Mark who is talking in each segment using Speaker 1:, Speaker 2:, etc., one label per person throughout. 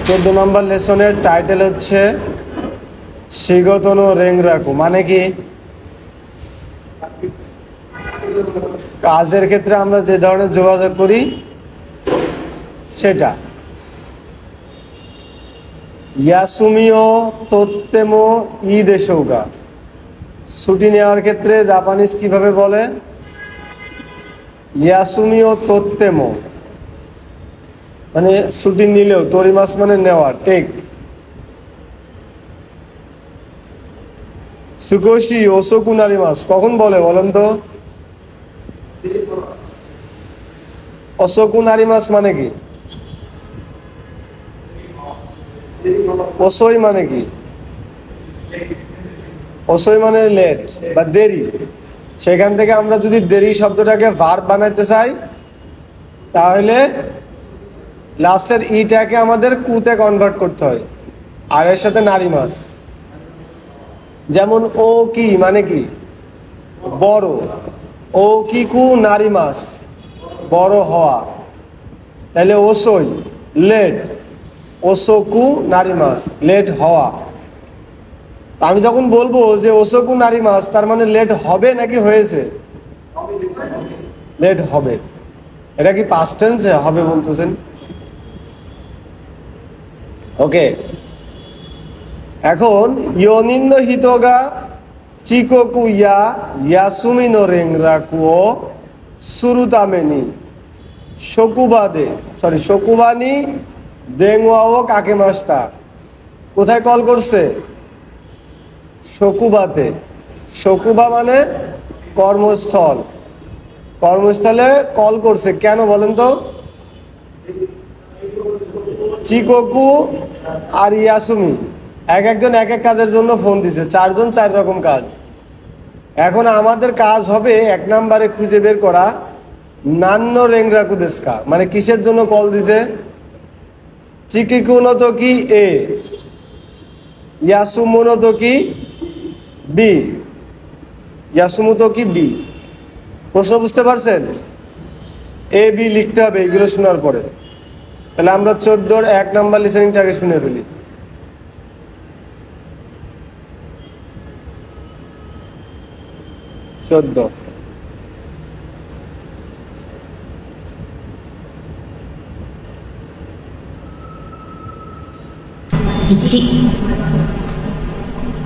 Speaker 1: 14 নম্বর লেসনের title হচ্ছে শিগতনো রেংরাকু, মানে কি কাজের ক্ষেত্রে আমরা যে ধরনের যোগাযোগ করি সেটা। ইয়াসুমিও তোত্তেমো ই দেশৌগা, ছুটি নেওয়ার ক্ষেত্রে জাপানিজ কিভাবে বলে? ইয়াসুমিও তোত্তেমো মানে ছুটি নিলেও, তোরিমাস মানে নেওয়া, টেক। সুকোশি ওসোকু নারিমাস কখন বলে বলেন তো? ওসোকু নারিমাস মানে কি? ওসোই মানে কি? ওসোই মানে লেট বা দেরি। সেখান থেকে আমরা যদি দেরি শব্দটাকে ভার্ব বানাইতে চাই তাহলে লাস্টের ইটাকে আমাদের কুতে কনভার্ট করতে হয়, আর এর সাথে নারিমাস। যেমন ও কি মানে কি? বড়। ও কি কু নারিমাস, বড় হওয়া। তাহলে ওসোই লেট, ওসোকু নারিমাস লেট হওয়া। আমি যখন বলবো যে ওসোকু নারিমাস, তার মানে লেট হবে নাকি হয়েছে? লেট হবে। এটা কি পাস্ট টেন্সে হবে বলতেছেন? ওকে, এখন ইয়োনিন্ন হিতোগা চিকোকু ইয়া ইয়াসুমি নো রেংরাকু ও সুরুতামেনি শকুবাদে শকুবানি দেংওয়াও কাকেমাস্তা। কোথায় কল করছে? শকুবাতে। শকুবা মানে কর্মস্থল। কর্মস্থলে কল করছে কেন বলেন তো? চিকোকু আর ইয়াসুমি একজন এক এক কাজের জন্য ফোন দিছে, 4 জন 4 রকম কাজ। এখন আমাদের কাজ হবে 1 নম্বরে খুঁজে বের করা নান্ন রেংরাকু দেস্কা, মানে কিসের জন্য কল দিছে? চিকিকুনো তো কি এ, ইয়াসুমুনো তো কি বি, ইয়াসুমু তো কি বি। প্রশ্ন বুঝতে পারছেন? এ বি লিখতে হবে এগুলো শোনার পরে। তাহলে আমরা 14-র 1 নম্বর লিসেনিংটাকে শুনে ফেলি।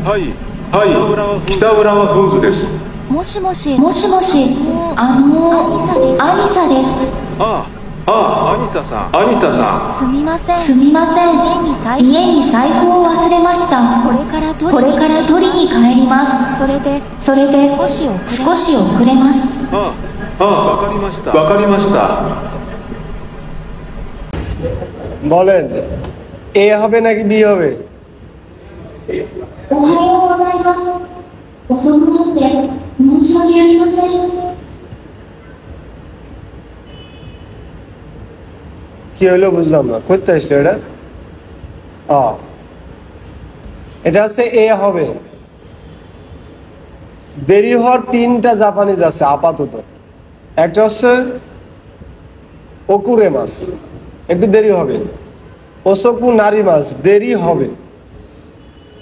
Speaker 2: はいはい、北浦和フーズです。
Speaker 3: もしもし、もしもし、アニサです。
Speaker 2: ああ、アニサさん、アニサさん。
Speaker 3: すみません。
Speaker 4: すみません。家に財布を忘れました。
Speaker 3: これから
Speaker 4: 取りに帰ります。
Speaker 3: それで
Speaker 4: 少し遅れます。
Speaker 2: ああ、わかりました。わかりました。
Speaker 1: বলেন এ হবে নাকি বি হবে?
Speaker 4: おはようございます。遅くなって申し訳ありません。
Speaker 1: কি হইলো বুঝলাম না, করতে আসলো এটা? এটা হচ্ছে এ হবে। দেরি হওয়ার 3টা জাপানিজ আছে আপাতত। একটা হচ্ছে ওকুরে মাস, একটু দেরি হবে। ওসোকু নারি মাস, দেরি হবে।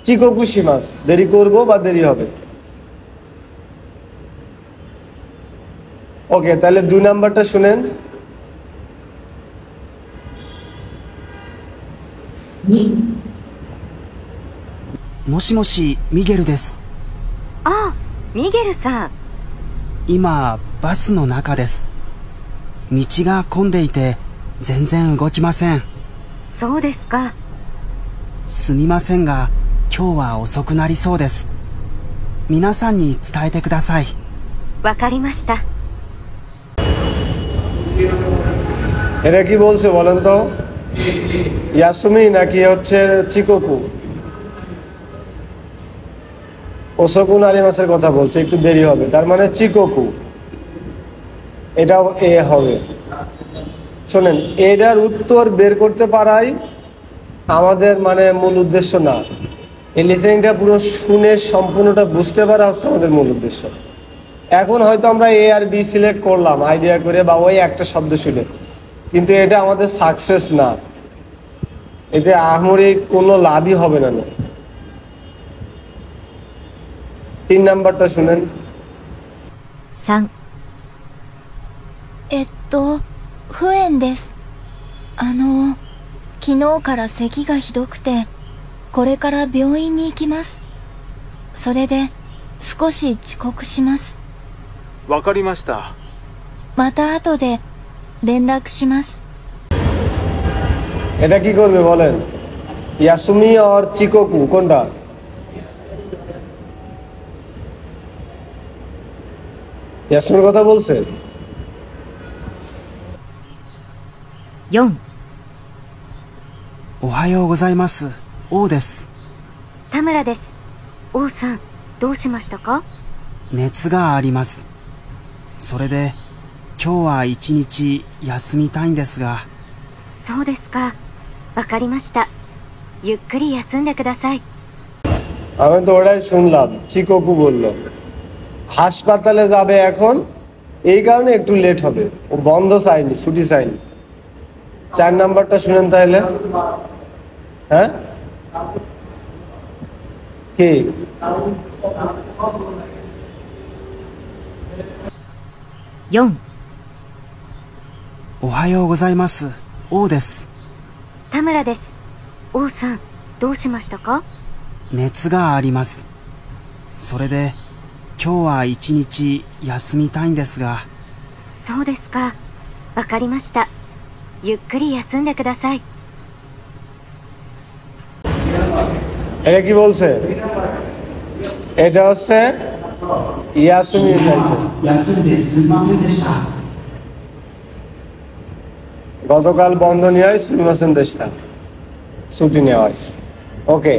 Speaker 1: চিকোকুশি মাস, দেরি করব বা দেরি হবে। ওকে, তাহলে 2 নাম্বারটা শুনেন।
Speaker 5: もしもし、ミゲルです。
Speaker 6: ああ、ミゲルさん。
Speaker 5: 今、バスの中です。道が混んでいて、全然動きません。
Speaker 6: そうですか。
Speaker 5: すみませんが、今日は遅くなりそうです。皆さんに伝えてください。
Speaker 6: わかりました。
Speaker 1: এটা কি বলছে বলেন তো? ইয়াসুমি নাকি হচ্ছে চিকোকু? ওসোকু নারিমাসের কথা বলছে, একটু দেরি হবে, তার মানে চিকোকু। এটাও এ হবে। শোনেন, এটার উত্তর বের করতে পারাই আমাদের মানে মূল উদ্দেশ্য না। এই লিসেনিংটা পুরো শুনে সম্পূর্ণটা বুঝতে পারা হচ্ছে আমাদের মূল উদ্দেশ্য। এখন হয়তো আমরা এ আর বি সিলেক্ট করলাম আইডিয়া করে বা ওই একটা শব্দ শুনে, কিন্তু এটা আমাদের সাকসেস না। এতে আহামরি কোনো লাভই হবে না। 3 নাম্বারটা শুনেন।
Speaker 3: 3不縁です。昨日から咳がひどくて、これから病院に行きます。それで、少し遅刻します。
Speaker 2: わかりました。
Speaker 3: また後で、連絡します。
Speaker 1: এটা কি করবে বলেন? ইয়াসুমি আর চিকোকু কোনটা? ইয়াসুমির কথা বলছে?
Speaker 6: 4、
Speaker 5: おはようございます。王です。
Speaker 6: 田村です。王さん、どうしましたか？
Speaker 5: 熱があります。それで、今日は一日休みたいんですが。
Speaker 6: そうですか。わかりました。ゆっくり休んでください。
Speaker 1: আমি তো ওটাই শুনলাম, চিকোকু বলল হাসপাতালে যাবে এখন, এই কারণে একটু লেট হবে। ও বন্ধ চাইনি, ছুটি চাইনি। 4 নাম্বারটা শুনেন তাহলে। হ্যাঁ কি?
Speaker 6: 4、
Speaker 5: おはようございます。王です。
Speaker 6: 田村です。王さん、どうしましたか？
Speaker 5: 熱があります。それで、今日は一日休みたいんですが。
Speaker 6: そうですか。わかりました。ゆっくり休んでください。
Speaker 1: এটা কি বলছে? এটা হচ্ছে ইয়াসুমি চাইছে।
Speaker 5: 休んですみませんでした。
Speaker 1: গতকাল বন্ধ নিয়ে হয় সুমিমাসেন দেশটা, ছুটি নেওয়া হয়। ওকে,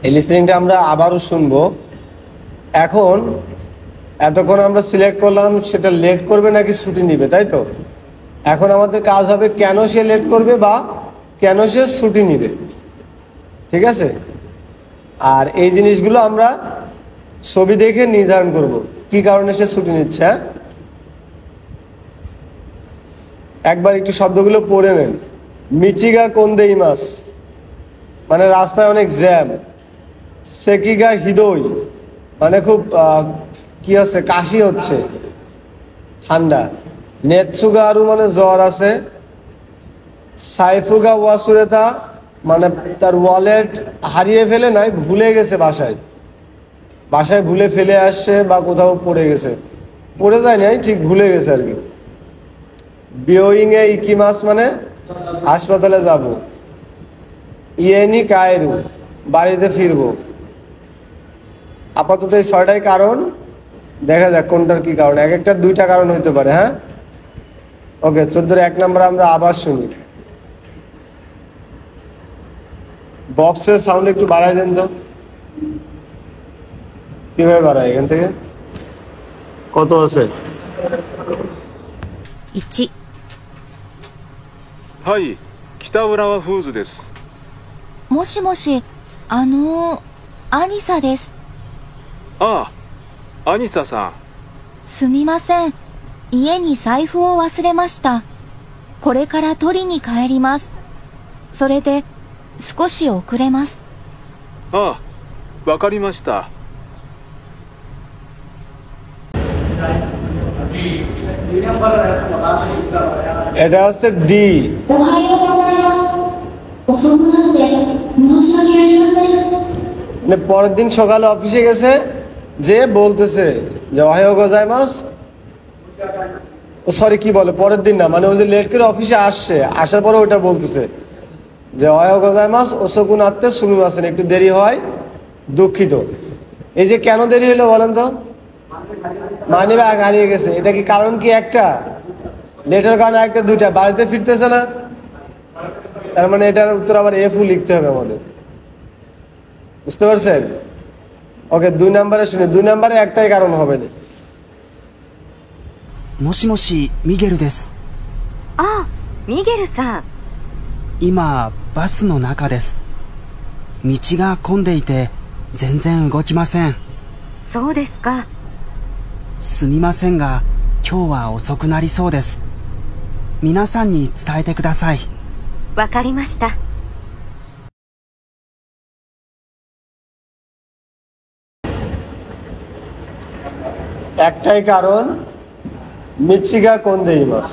Speaker 1: এই লিসেনিংটা আমরা আবারও শুনবো। এখন এতক্ষণ আমরা সিলেক্ট করলাম সেটা লেট করবে নাকি ছুটি নিবে, তাই তো? এখন আমাদের কাজ হবে কেন সে লেট করবে বা কেন সে ছুটি নিবে, ঠিক আছে? আর এই জিনিসগুলো আমরা ছবি দেখে নির্ধারণ করব কি কারণে সে ছুটি নিচ্ছে। হ্যাঁ, একবার একটু শব্দগুলো পড়ে নেন। মিচিগা কোন্দেইমাস মানে রাস্তায় অনেক জ্যাম। সেকিগা হিদোই মানে খুব কি আছে, কাশি হচ্ছে, ঠান্ডা। নেতসুগা আরু মানে জ্বর আছে। সাইফুগা ওয়াসুরেতা মানে তার ওয়ালেট হারিয়ে ফেলে নাই, ভুলে গেছে বাসায় ভুলে ফেলে আসছে বা কোথাও পড়ে গেছে, পড়ে যায় নাই, ঠিক ভুলে গেছে আর কি। বিয়োইং এ ইকিমাস মানে হাসপাতালে যাব। ইয়েনি কায়রু বাড়িতে ফিরবো। আপাতত এই 6টাই কারণ, দেখা যাক কোনটার কি কারণ। এক একটা 2টা কারণ হইতে পারে। হ্যাঁ, ওকে। 14 1 নাম্বার আমরা আবার শুনি। বক্সের সাউন্ড একটু বাড়াই দেন তো। কিভাবে বাড়াই? এখান থেকে কত আছে?
Speaker 6: 1、
Speaker 2: はい、北浦和フーズです。
Speaker 3: もしもし、アニサです。
Speaker 2: ああ、アニサさん。
Speaker 3: すみません。家に財布を忘れました。これから取りに帰ります。それで、少し遅れます。
Speaker 2: ああ、わかりました。
Speaker 1: এটা হচ্ছে ডি।
Speaker 4: おはようございます。遅くなって申し訳ありません。
Speaker 1: মানে পরের দিন সকালে অফিসে গেছে, যে বলতেছে যে ওহাইও গোজাইমাস, ও সরি কি বলে, পরের দিন না, মানে ও যে লেট করে অফিসে আসছে, আসার পরে ওটা বলতেছে যে ওহাইও গোজাইমাস ওসকুন আত্তে সুমিমাসেন, একটু দেরি হয়, দুঃখিত। এই যে কেন দেরি হলো বলেন তো? মানি ব্যাগ হারিয়ে গেছে। এটা কি কারণ কি একটা? লেটের কারণে একটা 2টা, বাড়িতে ফিরতেছে না, তার মানে এটার উত্তর আবার এফও লিখতে হবে আমাদের। বুঝতে পারছেন? ওকে, 2 নাম্বারে শুনে। 2 নাম্বারে একটাই কারণ হবে না।
Speaker 5: もしもし、ミゲルです。
Speaker 6: ああ、ミゲルさん。
Speaker 5: 今、バスの中です。道が混んでいて、全然動きません。
Speaker 6: そうですか。
Speaker 5: すみませんが、今日は遅くなりそうです。皆さんに伝えてください。
Speaker 6: わかりました。
Speaker 1: একটাই কারণ, মিচিগা কোন্দেইমাস।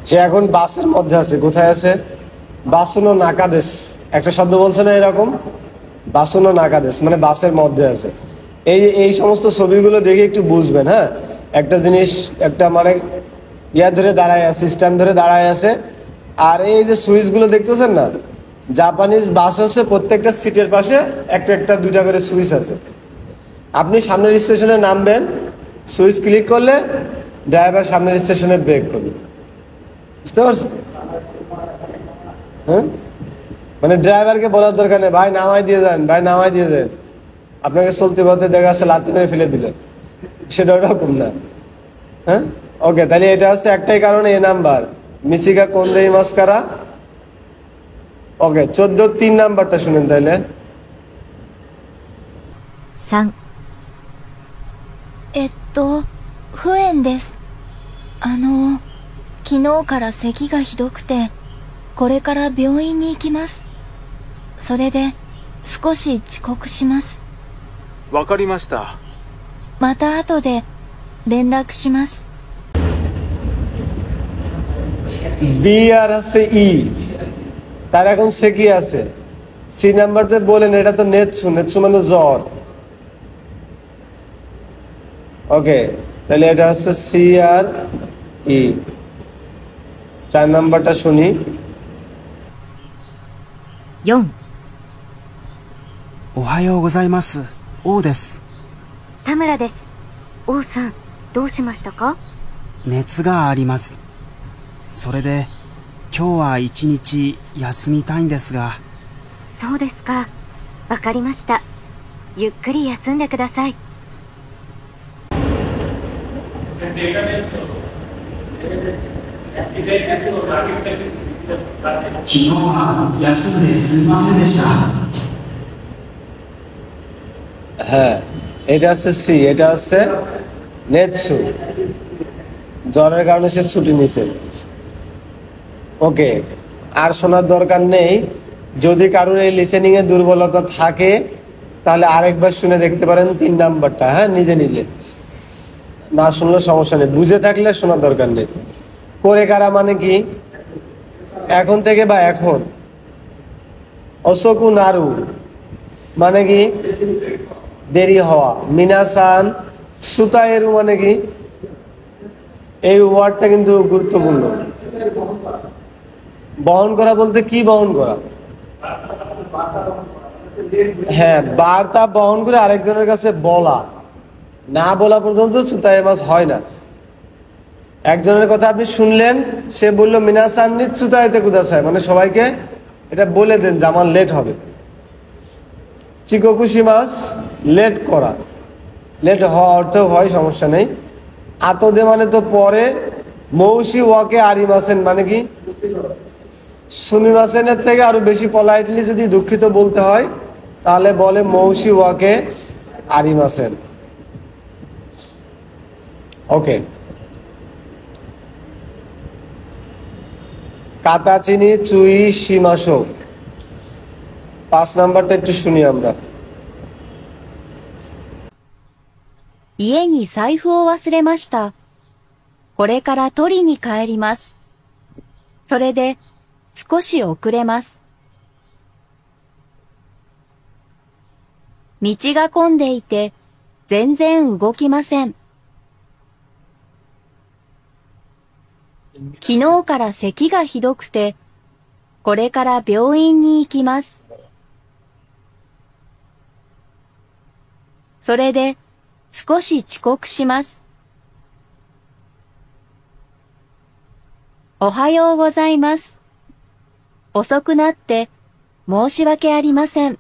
Speaker 1: যে এখন বাসের মধ্যে আছে, কোথায় আছে? বাসুনো নাকাদেশ, একটা শব্দ বলছে না এরকম, বাসুনো নাকাদেশ মানে বাসের মধ্যে আছে। এই সমস্ত ছবিগুলো দেখে একটু বুঝবেন। হ্যাঁ, একটা জিনিস একটা মানে ইয়া ধরে দাঁড়ায় আছে, স্ট্যান্ড ধরে দাঁড়ায় আছে, আর এই যে সুইচগুলো দেখতেছেন না, জাপানিজ বাস হচ্ছে প্রত্যেকটা সিটের পাশে একটা একটা দুইটা করে সুইচ আছে। আপনি সামনের স্টেশনে নামবেন, সুইচ ক্লিক করলে ড্রাইভার সামনের স্টেশনে ব্রেক করবে। বুঝতে পারছেন? হ্যাঁ, মানে ড্রাইভারকে বলার দরকার নেই ভাই নামাই দিয়ে যান, ভাই নামাই দিয়ে যান। আপনাকে চলতে পথে দেখা যাচ্ছে লাথি মেরে ফেলে দিলেন, সেটা ওরকম না। হ্যাঁ, ওকে, তাহলে এটা হচ্ছে একটাই কারণে এ নাম্বার, মিচিগা কোন্দেইমাস কারা। ওকে, 14-3 নাম্বারটা শুনেন তাইলে।
Speaker 3: 3、不縁です。昨日から咳がひどくて、これから病院に行きます。それで、少し遅刻します。
Speaker 2: わかりました。
Speaker 3: また後で、連絡します。
Speaker 1: বি আর আছে ই, তার এখন সেকি আছে। সি নাম্বার যে বলেন এটা তো নেতসু, নেতসু মানে জ্বর। ওকে, তাহলে এটা হচ্ছে সি আর ই। 4 নাম্বারটা শুনি।
Speaker 6: 4、
Speaker 5: おはようございます。王です。
Speaker 6: 田村です。王さん、どうしましたか？
Speaker 5: 熱があります。それで、今日は一日休みたいんですが。
Speaker 6: そうですか。わかりました。ゆっくり休んでください。
Speaker 5: 昨日は休んですみませんでした。
Speaker 1: হ্যাঁ, এটা হচ্ছে সি, এটা হচ্ছে নেতসু, জ্বরের কারণে সে ছুটি নিছে। ওকে, আর শোনার দরকার নেই। যদি কারোর এই লিসেনিং এ দুর্বলতা থাকে তাহলে আরেকবার শুনে দেখতে পারেন 3 নাম্বারটা। হ্যাঁ, নিজে নিজে না শুনলে সমস্যা নেই, বুঝে থাকলে শোনার দরকার নেই। করে কারা মানে কি? এখন থেকে বা এখন। অসোকু নারু মানে কি? দেরি হওয়া। মিনাসান সুতায়েরু মানে কি? এই ওয়ার্ডটা কিন্তু গুরুত্বপূর্ণ। বহন করা বলতে কি বহন করা? হ্যাঁ, বার্তা বহন করে আরেকজনের কাছে বলা, না বলা পর্যন্ত সুতায়েমাস হয় না। একজনের কথা আপনি শুনলেন, সে বললো মিনাসান নিত সুতায়েতে কুদাসায়, মানে সবাইকে এটা বলে দেন যে আমার লেট হবে। চিকোকুশিমাস লেট করা, লেট হওয়া অর্থেও হয়, সমস্যা নেই। আতদে মানে তো পরে। মৌসি ওয়াকে আরিমাসেন মানে কি? সুমিমাসেনের থেকে আরো বেশি পলাইটলি যদি দুঃখিত বলতে হয় তাহলে বলে মৌসি ওয়াকে আরিমাসেন। ওকে, কাতাচিনি চুই সীমাশো, 5 নাম্বারটা একটু শুনি আমরা।
Speaker 3: 家に財布を忘れました。これから取りに帰ります。それで、少し遅れます。道が混んでいて、全然動きません。昨日から咳がひどくて、これから病院に行きます。それで、少し遅刻します。おはようございます。遅くなって申し訳ありません。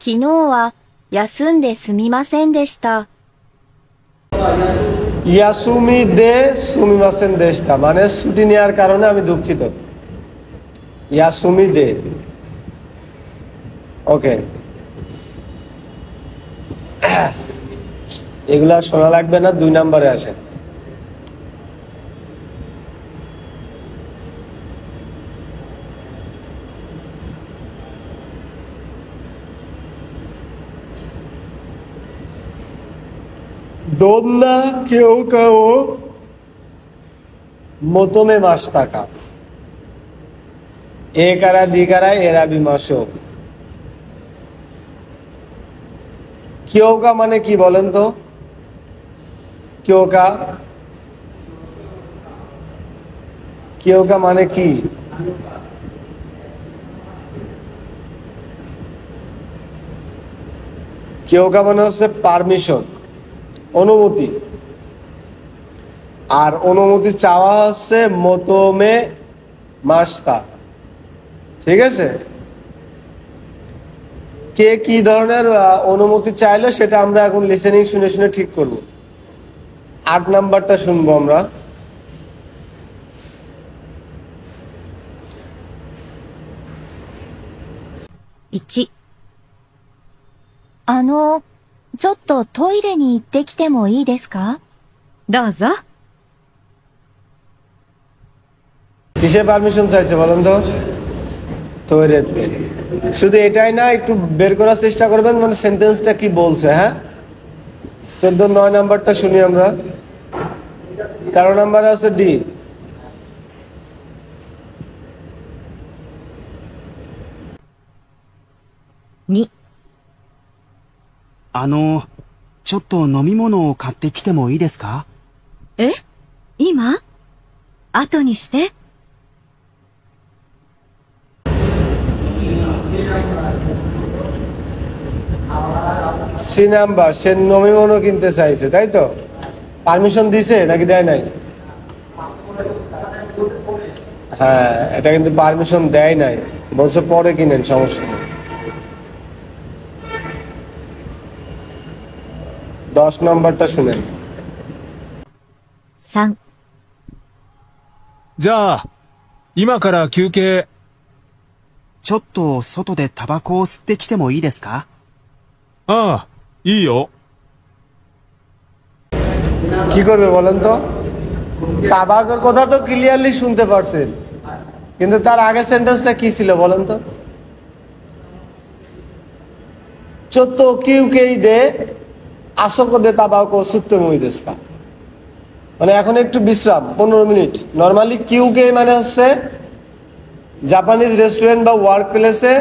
Speaker 3: 昨日は休んですみませんでした。
Speaker 1: ইয়াসুমি দে সুমিমাসেন দেশটা মানে ছুটি নেওয়ার কারণে আমি দুঃখিত। ইয়াসুমি দে। ওকে, এগুলা শোনা লাগবে না, 2 নম্বরে আসে। দোন্না কেউ কেউ মতমে মাস্তাকা এ কারা ডি কারা এরা বিমাস কিয়োকা মানে কি বলেন তো? কিয়োকা কিয়োকা মানে কি? কিয়োকা মানে হচ্ছে পারমিশন, অনুমতি। আর অনুমতি চাওয়া হচ্ছে মতমে মাস্তা। ঠিক আছে, কে কি ধরনের অনুমতি চাইলো সেটা আমরা এখন লিসেনিং শুনে শুনে ঠিক করব। 8 নাম্বারটা শুনবো আমরা।
Speaker 3: 1、ちょっとトイレに行ってきてもいいですか？どうぞ。
Speaker 1: কিসে পারমিশন চাইছে বলেন তো? টয়লেটে। শুধু এটাই না, একটু বের করার চেষ্টা করবেন মানে সেন্টেন্সটা কি বলছে। হ্যাঁ, 14 9 নাম্বারটা শুনি আমরা। 13 নাম্বারে আছে ডি।
Speaker 3: 2、
Speaker 5: ちょっと飲み物を買ってきてもいいですか？
Speaker 3: え？今？後にして。
Speaker 1: সি নাম্বার, সে নমিমনও কিনতে চাইছে, তাই তো? পারমিশন দিছে নাকি দেয় নাই? হ্যাঁ, এটা কিন্তু পারমিশন দেয় নাই, বলছে পরে কিনেন, সমস্যা নেই। 10 নাম্বারটা শুনেন।
Speaker 3: 3、
Speaker 2: じゃあ、今から休憩。
Speaker 5: ちょっと外でタバコを吸ってきてもいいですか？
Speaker 2: ああ、いいよ。
Speaker 1: কি করবে বলেন তো? তাবাকের কথা তো ক্লিয়ারলি শুনতে পারছেন, কিন্তু তার আগের সেন্টেন্সটা কি ছিল বলেন তো? চোত্তো কিউকেই দে আসকো দে তাবাকো সুত্তে মুই দেসকা। মানে এখন একটু বিশ্রাম, 15 মিনিট। নর্মালি কিউকেই মানে হচ্ছে জাপানিজ রেস্টুরেন্ট বা ওয়ার্ক প্লেসে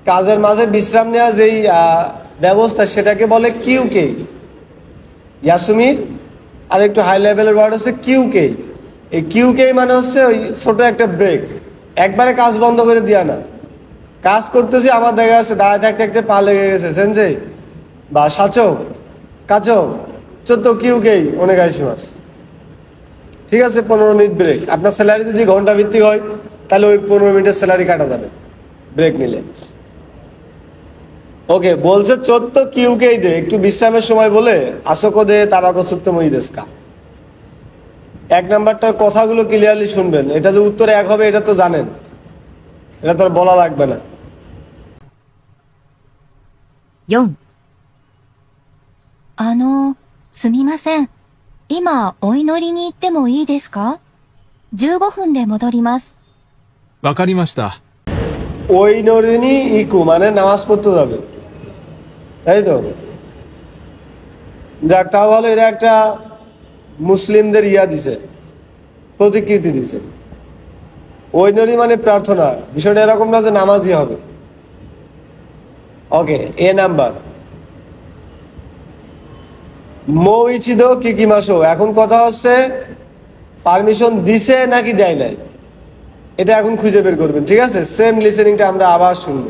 Speaker 1: কাজের মাঝে বিশ্রাম নেওয়া যেই ব্যবস্থা সেটাকে বলে কিউকেই। ইয়াসুমির আর একটু হাই লেভেলের ওয়ার্ড হচ্ছে কিউকেই। এই কিউকেই মানে হচ্ছে ওই ছোট একটা ব্রেক, একবারে কাজ বন্ধ করে দিয়া না। কাজ করতেছি, আমার দেখা যাচ্ছে দাঁড়ায় থাকতে থাকতে পা লেগে গেছে, সেনসে বা সাচো কাচো চোদ্দো কিউকেই অনেক আইসি মাস। ঠিক আছে, 15 মিনিট ব্রেক। আপনার স্যালারি যদি ঘন্টা ভিত্তিক হয় তাহলে ওই 15 মিনিটের স্যালারি কাটা যাবে ব্রেক নিলে। ওকে, বলছে চোদ্দো কিউকেই দে, একটু বিশ্রামের সময় বলে আসকো দে তাবাকো সুত্তো মুই দেসকা। 1 নাম্বারটার কথাগুলো ক্লিয়ারলি শুনবেন। এটা যে উত্তরে 1 হবে এটা তো জানেন, এটা তো আর বলা লাগবে না।
Speaker 3: 4、すみません。今、お祈りに行ってもいいですか？ 15分で戻ります。
Speaker 2: わかりました。
Speaker 1: ওই নরিনী ইকু মানে নামাজ পড়তে যাবে, তাই তো? যাক, তা বলে এটা একটা মুসলিমদের ইয়া দিছে, প্রতিকৃতি দিছে। ওই নরি মানে প্রার্থনা, বিষয়টা এরকম না যে নামাজই হবে। ওকে, এ নাম্বার মৌইছিদ কি কি মাসো। এখন কথা হচ্ছে পারমিশন দিছে নাকি দেয় নাই, এটা এখন খুঁজে বের করবেন। ঠিক আছে, সেম লিসেনিংটা আমরা আবার শুনব।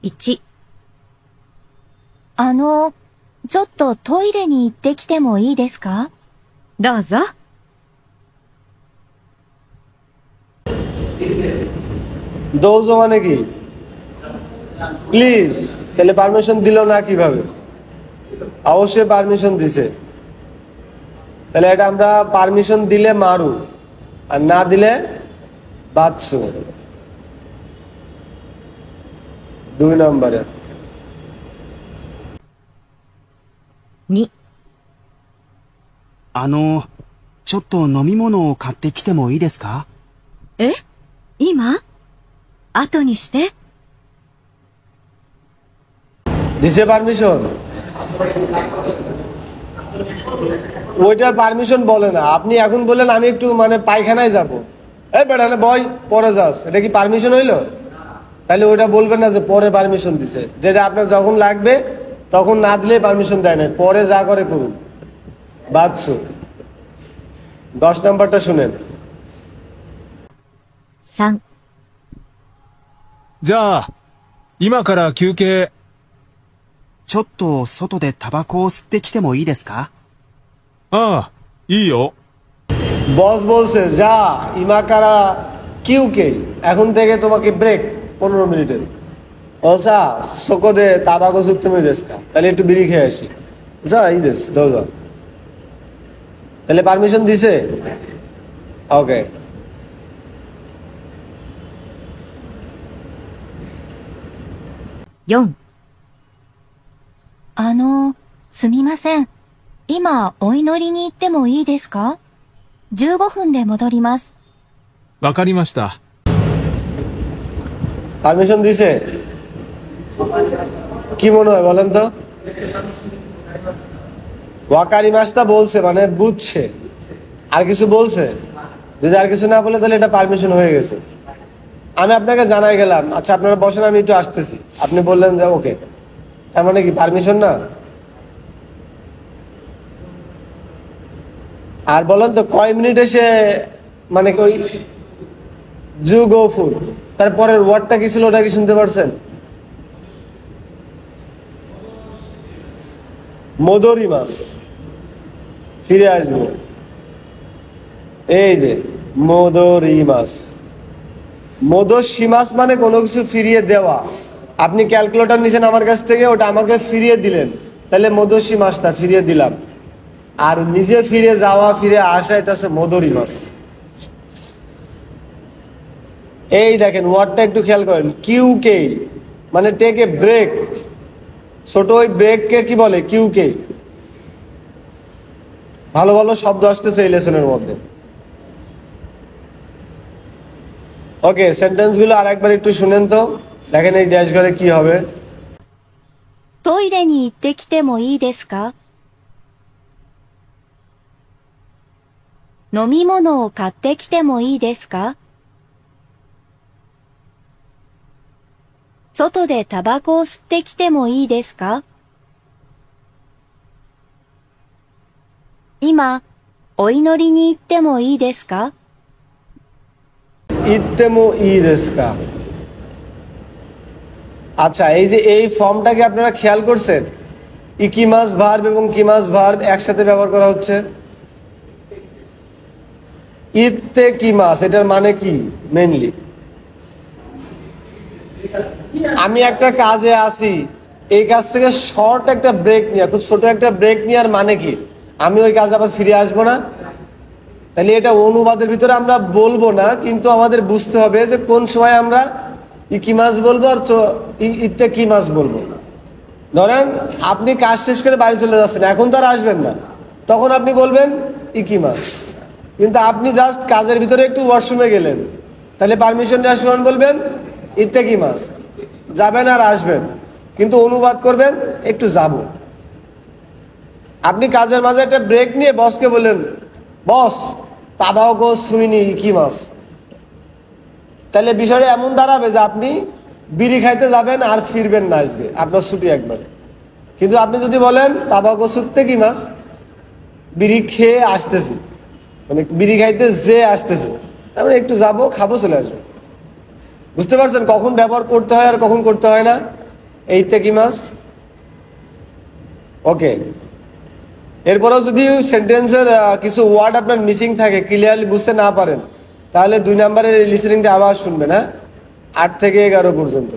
Speaker 3: 1、ちょっとトイレに行ってきてもいいですか？どうぞ。
Speaker 1: দৌজো মানে কি? প্লিজ। তাহলে পারমিশন দিল না কিভাবে? অবশ্যই পারমিশন দিছে। তাহলে এটা আমরা পারমিশন দিলে মারু আর না দিলে বাচ্চু। 2 নম্বরে
Speaker 3: 2、
Speaker 5: ちょっと飲み物を買ってきてもいいですか？
Speaker 3: え？今？後にして。
Speaker 1: দিছে পারমিশন? ওইটার পারমিশন বলে না, আপনি এখন বললেন আমি একটু মানে পায়খানায় যাব, এই বেটা না বয় পরে যাস, এটা কি পারমিশন হইলো? তাহলে ওইটা বলবেন না যে পরে পারমিশন দিছে, যেটা আপনার যখন লাগবে তখন না দিলে পারমিশন দেয় না, পরে যা করে করুন। বাদশু 10 নম্বরটা শুনেন।
Speaker 3: 3、
Speaker 2: じゃあ、今から休憩。
Speaker 5: ちょっと外でタバコを吸ってきてもいいですか？
Speaker 2: ああ、いいよ。
Speaker 1: বস বলছে যা ইমাকারা কিউকে, এখন থেকে তোমাকে ব্রেক 15 মিনিটের। বলছা সোকোদে তাবাকো সুত্তেমে দেশকা, তাহলে একটু বিড়ি খেয়ে আসি। যা এই দেশ দাও যা। তাহলে পারমিশন দিছে? ওকে।
Speaker 3: 4、すみません。今、お祈りに行ってもいいですか？ 15分で戻ります。
Speaker 2: わかりました。
Speaker 1: পারমিশন দিছে? কি মনে হয় বলেন তো? ওয়াকারি মাস্তা বলছে মানে বুঝছে, আর কিছু বলছে? যদি আর কিছু না বলে তাহলে এটা পারমিশন হয়ে গেছে। আমি আপনাকে জানাই গেলাম আচ্ছা আপনারা বসেন আমি একটু আসতেছি, আপনি বললেন যে ওকে, তার মানে কি পারমিশন না? আর বলেন তো কয় মিনিট এসে মানে ওই জু গো ফুড তারপরের ওয়ার্ডটা কি ছিল ওটা কি শুনতে পারছেন? মদরি মাছ ফিরে আসবো, এই যে মদরি মাছ। মদস্যি মাছ মানে কোনো কিছু ফিরিয়ে দেওয়া। আপনি ক্যালকুলেটর নিছেন আমার কাছ থেকে, ওটা আমাকে ফিরিয়ে দিলেন, তাহলে মদস্যি মাছটা ফিরিয়ে দিলাম। আর নিজে ফিরে যাওয়া ফিরে আসা এটা হচ্ছে মদরি মাছ। এই দেখেন ওয়ার্ডটা একটু খেয়াল করেন, কিউকে মানে টেক এ ব্রেক, ছোট ওই ব্রেককে কি বলে? কিউকে। ভালো ভালো শব্দ আসতেছে এই লেসনের মধ্যে। ওকে, সেন্টেন্স গুলো আরেকবার একটু শুনেন তো, দেখেন এই ড্যাশ ঘরে কি হবে।
Speaker 3: トイレに行ってきてもいいですか？飲み物を買ってきてもいいですか？外でタバコを吸ってきてもいいですか？今、お祈りに行ってもいいですか？
Speaker 1: ইত্তেমো ই দেশকা। আচ্ছা, এই যে এই ফর্মটাকে আপনারা খেয়াল করছেন, ইকিমাস ভার্ব এবং কিমাস ভার্ব একসাথে ব্যবহার করা হচ্ছে। ইত্তে কিমাস এটার মানে কি? মেইনলি আমি একটা কাজে আসি, এই কাজ থেকে শর্ট একটা ব্রেক নিয়ে, খুব ছোট একটা ব্রেক নেওয়ার মানে কি? আমি ওই কাজে আবার ফিরে আসবো না। তাহলে এটা অনুবাদের ভিতরে আমরা বলবো না, কিন্তু আমাদের বুঝতে হবে যে কোন সময় আমরা ইকিমাস বলবো আর ইত্তে কিমাস বলবো। ধরেন আপনি কাজ শেষ করে বাড়ি চলে যাচ্ছেন, এখন তো আর আসবেন না, তখন আপনি বলবেন ইকিমাস। কিন্তু আপনি জাস্ট কাজের ভিতরে একটু ওয়াশরুমে গেলেন, তাহলে পারমিশন নেওয়ার সময় বলবেন ইত্তে কিমাস, যাবেন আর আসবেন, কিন্তু অনুবাদ করবেন একটু যাব। আপনি কাজের মাঝে একটা ব্রেক নিয়ে বসকে বললেন বস তাবাকো সুইনি ইকিমাস, তাহলে বিষয়টা এমন দাঁড়াবে যে আপনি বিড়ি খাইতে যাবেন আর ফিরবেন না, আজকে আপনার ছুটি একবার। কিন্তু আপনি যদি বলেন তাবাকো সুত্তে কি মাস, বিড়ি খেয়ে আসতেছি, মানে বিড়ি খাইতে যে আসতেছি, তারপরে একটু যাবো খাবো চলে আসবো। বুঝতে পারছেন কখন ব্যবহার করতে হয় আর কখন করতে হয় না এইতে কি মাস? ওকে, এরপরেও যদি সেন্টেন্সের কিছু ওয়ার্ড আপনার মিসিং থাকে, ক্লিয়ারলি বুঝতে না পারেন, তাহলে 2 নম্বরের লিসেনিংটা আবার শুনবেন। হ্যাঁ, 8 থেকে 11 পর্যন্ত।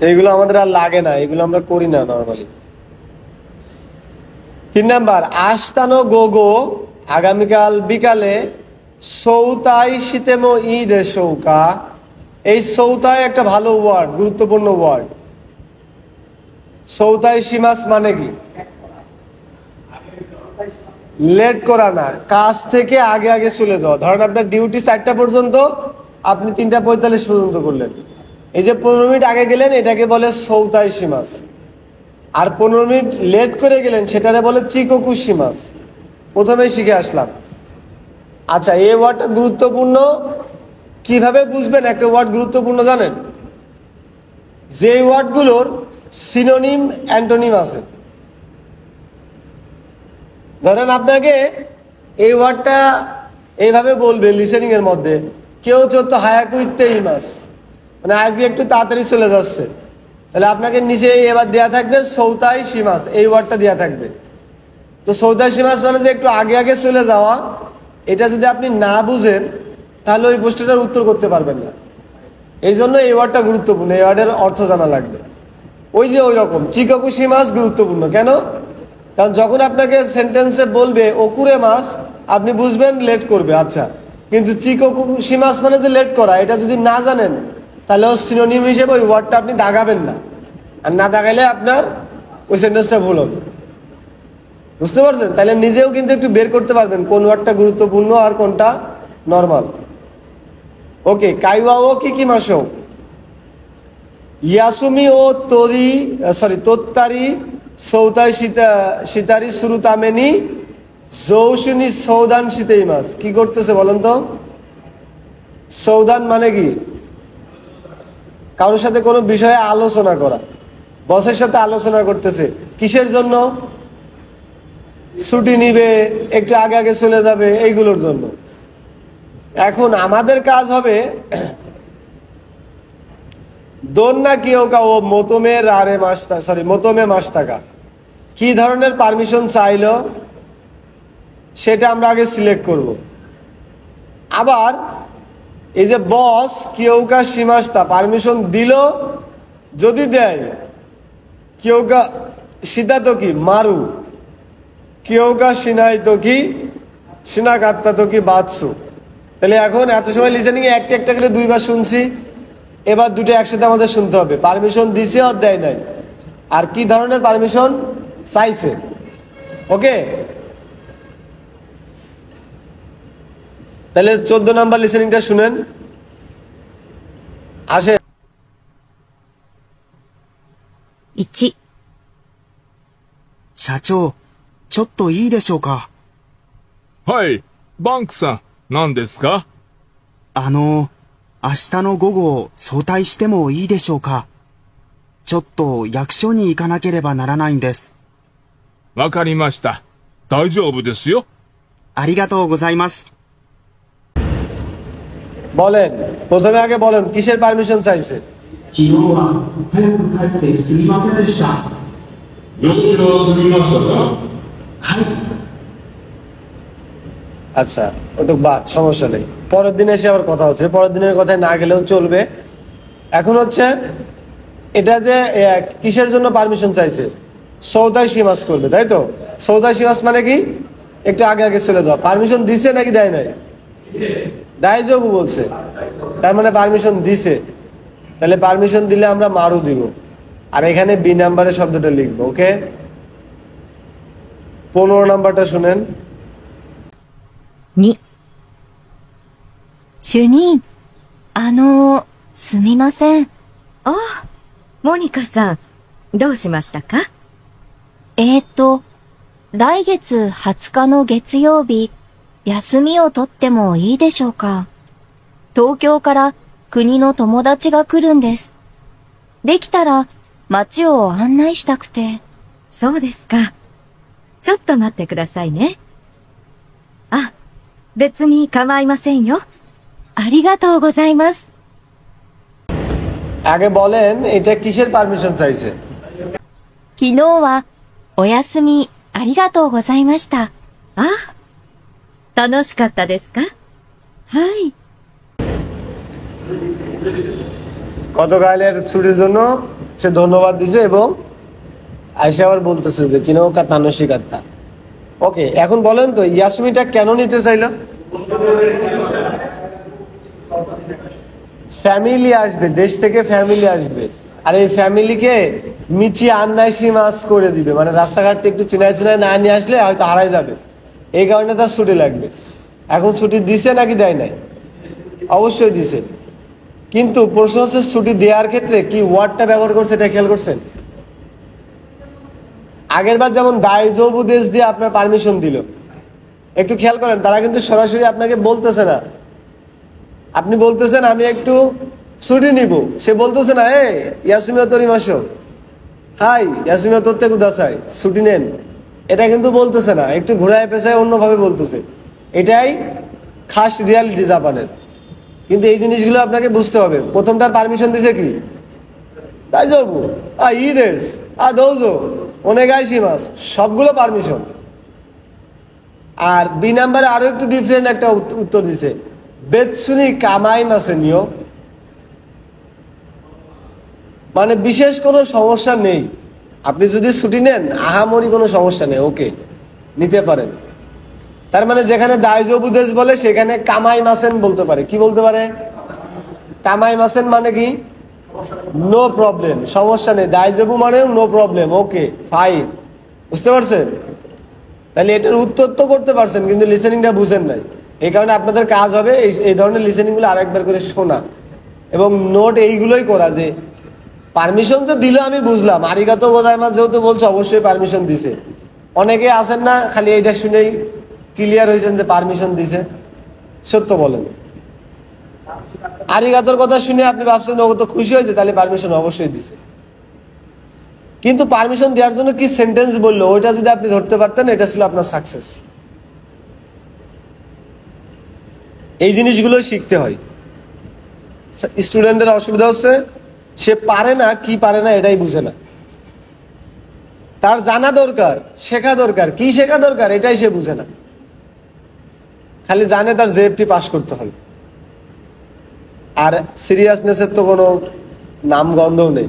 Speaker 1: এইগুলো আমাদের আর লাগে না, এগুলো আমরা করি না নর্মালি। 3 নাম্বার, আস্তানো গোগো আগামীকাল বিকালে সৌতাই শীতেমো ই দেশৌকা, এই সৌতাই একটা ভালো ওয়ার্ড, গুরুত্বপূর্ণ ওয়ার্ড। সৌতাই সীমাস মানে কি? লেট করা না, কাজ থেকে আগে আগে চলে যাওয়া। ধরেন আপনার ডিউটি 4টা পর্যন্ত, আপনি 3:45 পর্যন্ত করলেন, এই যে 15 মিনিট আগে গেলেন এটাকে বলে সৌতাই সীমাস। আর 15 মিনিট লেট করে গেলেন সেটারে বলে চিকোকু সীমাস। প্রথমেই শিখে আসলাম। আচ্ছা, এই ওয়ার্ডটা গুরুত্বপূর্ণ। কিভাবে বুঝবেন একটা ওয়ার্ড গুরুত্বপূর্ণ জানেন? যে ওয়ার্ডগুলোর সিনোনিম অ্যান্টোনিম আছে। ধরেন আপনাকে এই ওয়ার্ডটা এইভাবে বলবে লিসেনিং এর মধ্যে, কেউ চোদ্দ হায়াকু ইত্তে ইমাস, মানে আজকে একটু তাড়াতাড়ি চলে যাচ্ছে, তাহলে আপনাকে নিচে এবার দেয়া থাকবে সৌতাই সীমাস, এই ওয়ার্ডটা দেয়া থাকবে। তো সৌতাই সীমাস মানে যে একটু আগে আগে চলে যাওয়া, এটা যদি আপনি না বুঝেন তাহলে ওই প্রশ্নটার উত্তর করতে পারবেন না। এই জন্য এই ওয়ার্ডটা গুরুত্বপূর্ণ, এই ওয়ার্ডের অর্থ জানা লাগবে। ওই যে ওই রকম চিকোকু সীমাস গুরুত্বপূর্ণ কেন? কারণ যখন আপনাকে সেন্টেন্সে বলবে ওকুরে মাস, আপনি বুঝবেন লেট করবে, আচ্ছা। কিন্তু চিকোকু সীমাস মানে যে লেট করা, এটা যদি না জানেন তাহলে সিনোনিম হিসেবে ওই ওয়ার্ডটা আপনি দাগাবেন না, আর না দাগাইলে আপনার ওই সেন্টেন্সটা ভুল হবে। বুঝতে পারছেন? তাহলে নিজেও কিন্তু একটু বের করতে পারবেন কোন ওয়ার্ডটা গুরুত্বপূর্ণ আর কোনটা নর্মাল। ওকে, কাইওয়া ও কি মাসো ইয়াসুমি ও তোত্তারি সৌতাই সীতারি সুরুতামেনি জৌশুনি সৌদান শীতেই মাস। কি করতেছে বলেন তো? সৌদান মানে কি? কারোর সাথে কোনো বিষয়ে আলোচনা করা, বসের সাথে আলোচনা করতেছে। কিসের জন্য? ছুটি নিবে, একটু আগে আগে চলে যাবে, এইগুলোর জন্য। এখন আমাদের কাজ হবে দোন্না কিওকা ও মোতমে রারে মাস্তা মোতমে মাস্তাকা, কি ধরনের পারমিশন চাইলো সেটা আমরা আগে সিলেক্ট করব। আবার এই যে বস কিওকা সীমাস্তা পারমিশন দিল, যদি দেয় কিওকা সীতা তো কি মারু, কিওকা সিনাই তো কি সিনাকাত্তা তো কি বাৎসু। তাহলে এখন এত সময় লিসেনিং এ একটা একটা করে 2বার শুনছি, এবার দুটো একসাথে আমাদের শুনতে হবে। পারমিশন দিছে আর দেয় নাই, আর কি ধরনের পারমিশন চাইছে। ওকে, তাহলে 14 নাম্বার লিসেনিংটা শুনেন। আসে
Speaker 3: 1、
Speaker 5: 社長、ちょっといいでしょうか。
Speaker 2: はい。バンクさん、何ですか？
Speaker 5: 明日の午後、早退してもいいでしょうか。ちょっと役所に行かなければならないんです。
Speaker 2: わかりました。大丈夫ですよ。
Speaker 5: ありがとうございます。
Speaker 1: বলেন, প্রথমে আগে বলেন কিসের পারমিশন চাইছে।
Speaker 7: 昨日は早く帰ってすみませんでした。
Speaker 8: 用事が済みましたか？
Speaker 7: はい。
Speaker 1: আচ্ছা, ওটুক বাদ, সমস্যা নেই। পরের দিন এসে আবার কথা হচ্ছে, পরের দিনের কথায় না গেলেও চলবে। এখন হচ্ছে এটা যে কিসের জন্য পারমিশন চাইছে, সৌদাই সীমাস করবে, তাই তো? সৌদাই সীমাস মানে কি? একটু আগে আগে চলে যাওয়া। পারমিশন দিছে নাকি দেয় নাই? দাইজবু বলছে, তার মানে পারমিশন দিছে। তাহলে পারমিশন দিলে আমরা মারু দিব, আর এখানে বি নাম্বারের শব্দটা লিখবো। ওকে, 15 নাম্বারটা শুনেন।
Speaker 3: 2、主任、すみません。
Speaker 6: あ、モニカさん、どうしましたか？
Speaker 3: 来月20日の月曜日、休みを取ってもいいでしょうか？東京から国の友達が来るんです。できたら街を案内したくて。
Speaker 6: そうですか。ちょっと待ってくださいね。あ、別に構いませんよ。
Speaker 3: ありがとうございます。
Speaker 1: আগে বলেন এটা কিসের পারমিশন চাইছে।
Speaker 3: 昨日はお休みありがとうございました。
Speaker 6: あ、楽しかったですか？
Speaker 3: はい。
Speaker 1: গতকালের ছুটির জন্য সে ধন্যবাদ দিছে এবং আয়শা আবার বলতেছে যে কিনো কা তানসিকাত্তা। ওকে, এখন বলেন তো ইয়াসমিটা কেন নিতে চাইলো? ফ্যামিলি আসবে, দেশ থেকে ফ্যামিলি আসবে, আর এই ফ্যামিলিকে মিচি আন্নাইশি মাস করে দিবে, মানে রাস্তাঘাটে একটু চিনাই চিনাই না নিয়ে আসলে হয়তো হারাই যাবে, এই কারণে তার ছুটি লাগবে। এখন ছুটি দিছে নাকি দেয় নাই? অবশ্যই দিছে, কিন্তু প্রশ্ন হচ্ছে ছুটি দেওয়ার ক্ষেত্রে কি ওয়ার্ডটা ব্যবহার করছে এটা খেয়াল করছেন? আগের বার যেমন দায়জবুদেশ দিয়ে আপনার পারমিশন দিল, একটু খেয়াল করেন, তারা কিন্তু সরাসরি আপনাকে বলতেছে না, আপনি বলতেছেন আমি একটু ছুটি নিব, সে বলতেছে না এ ইয়াসুমিয়া তরি মাসো, হাই ইয়াসুমিয়া তোরতে কুদাসাই ছুটি নেন, এটা কিন্তু বলতেছে না, একটু ঘোরায় পেছায় অন্যভাবে বলতেছে। এটাই খাস রিয়ালিটি জাপানের। কিন্তু এই জিনিসগুলো আপনাকে বুঝতে হবে। প্রথমটার পারমিশন দিছে কি তাই যাবো ইদেশ দৌজো অনেগাইশি মাস, সবগুলো পারমিশন। আর বি নাম্বারে আরো একটু ডিফারেন্ট একটা উত্তর দিছে, বেতসুনি কামাই মাসে নিও, মানে বিশেষ কোনো সমস্যা নেই, আপনি যদি ছুটি নেন আহামরি কোনো সমস্যা নেই, ওকে নিতে পারেন। তার মানে যেখানে দায়জবুদেশ বলে সেখানে কামাই মাসেন বলতে পারে। কি বলতে পারে? কামাই মাসেন মানে কি নো প্রবলেম, সমস্যা নেই। দায়জবু মানে নো প্রবলেম, ওকে ফাইন। বুঝতে পারছেন? তাহলে এটার উত্তর তো করতে পারছেন, কিন্তু লিসেনিংটা বুঝেন নাই। এই কারণে আপনাদের কাজ হবে এই ধরনের লিসেনিংগুলো আরেকবার করে শোনা এবং নোট এইগুলোই করা, যে পারমিশন তো দিল আমি বুঝলাম, আরিগাতো গোজাইমাস যেহেতু বলছে অবশ্যই পারমিশন দিছে। অনেকে আছেন না খালি এইটা শুনেই ক্লিয়ার হয়েছেন যে পারমিশন দিছে, সত্য বলেন। আরিগাতোর কথা শুনে আপনি ভাবছেন ও তো খুশি হয়েছে, তাহলে পারমিশন অবশ্যই দিছে। কিন্তু পারমিশন দেওয়ার জন্য কি সেন্টেন্স বললো ওইটা যদি আপনি ধরতে পারতেন, এটা ছিল আপনার সাকসেস। এই জিনিসগুলো শিখতে হয়। স্টুডেন্টের অসুবিধা হচ্ছে সে পারে না, কি পারে না এটাই বুঝে না। তার জানা দরকার, শেখা দরকার, কি শেখা দরকার এটাই সে বুঝে না, খালি জানে তার জেএফটি পাস করতে হবে, আর সিরিয়াসনেসের তো কোনো নাম গন্ধও নেই।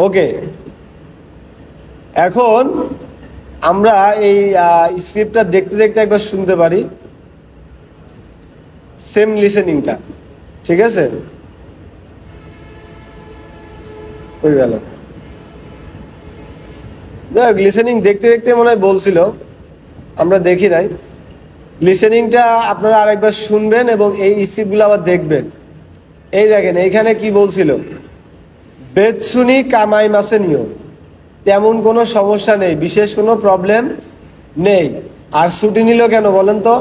Speaker 1: ওকে, এখন আমরা এই স্ক্রিপ্টটা দেখতে দেখতে একবার শুনতে পারি, সেম লিসেনিংটা, ঠিক আছে? কই গেল? দেখ, লিসেনিং দেখতে দেখতে মনে হয় বলছিল, আমরা দেখি নাই। লিসেনিংটা আপনারা আরেকবার শুনবেন এবং এই স্ক্রিপ্টগুলো আবার দেখবেন। এই দেখেন এইখানে কি বলছিল, বেতসুনি কামাই মাসে নিও, তেমন কোনো সমস্যা নেই, বিশেষ কোনো প্রবলেম নেই। আর ছুটি নিল কেন বলেন তো?